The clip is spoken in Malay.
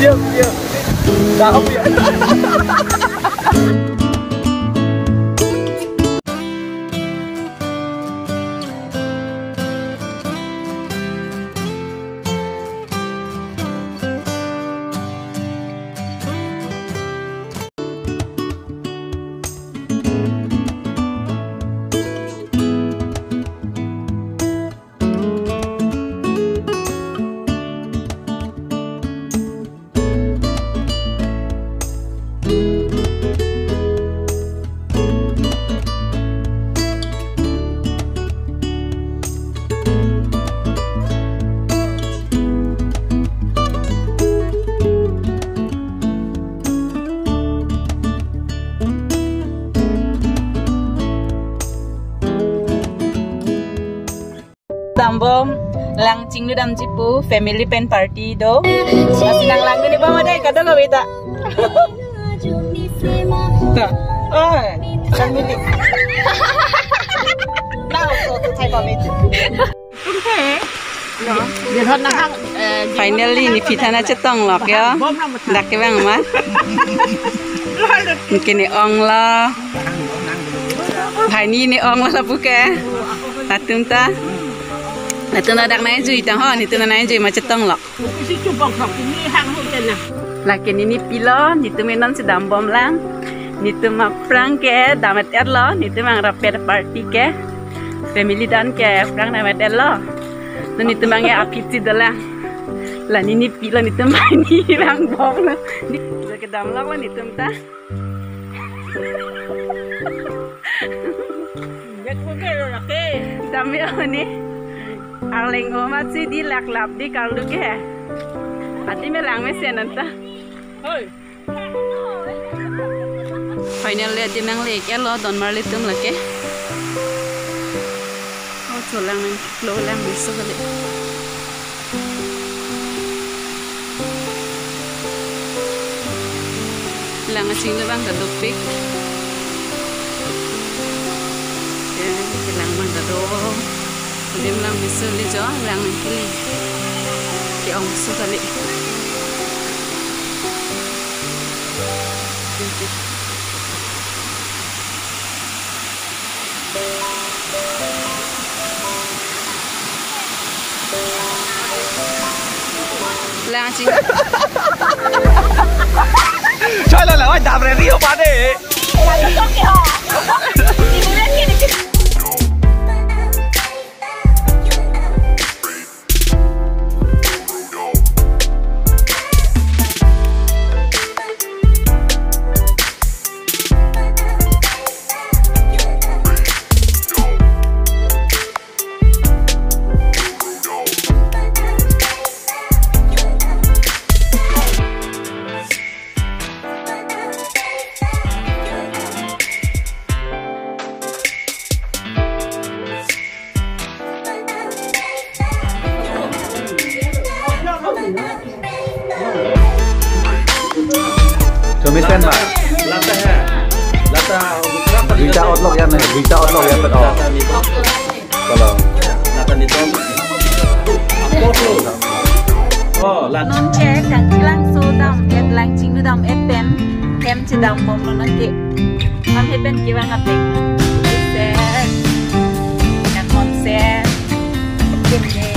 Diam, diam. Tahu ya. Dambom lang cingnu dam jipu family pen party do masih nang lang ni ba madai kado lo beta ta oh family now so to thai ba beta finally ni pitana cetong lok ya dak ke bang ma mungkin ni ong la hai ni ong la buka tatung ta nah tu nak naik jui tang ho ni tu naik jui macam tong lok laki ni pilon ni tu menon sedang bom lang ni tu mak prang ke damat erlo ni tu mang rapet party ke family dan ke prang damat erlo tu ni tu mang ya apit si dalang lah ni pilon ni tu main ni rang bom lah ni ke dam lok lah ni tu ta ya ko ke lo ke dam ya ni Arling omat sih di lak-lap di kaldu ke. Hati melang mesin anta. Final lihat di mang lek ya lo don marli tum lake. Oh colang nang lo lang bisu kali. Lang asing le bang kadupik. Ya, lang bang kadupik. Dia lang bisa lihat lang kili, dia orang suka li. Lang cing. Coba lah, dah berani apa deh? Miss Pen Pak. Lata ya. Lata Berita outlook ya nih, berita outlook ya betul. Kalau lata di tom. Oh, lata. Non cek dan kilang sodam et lang cingnu dam et pen kem cedam bom lo nanti. Mam het pen kiwang apik. Set. Dan konser. Kene.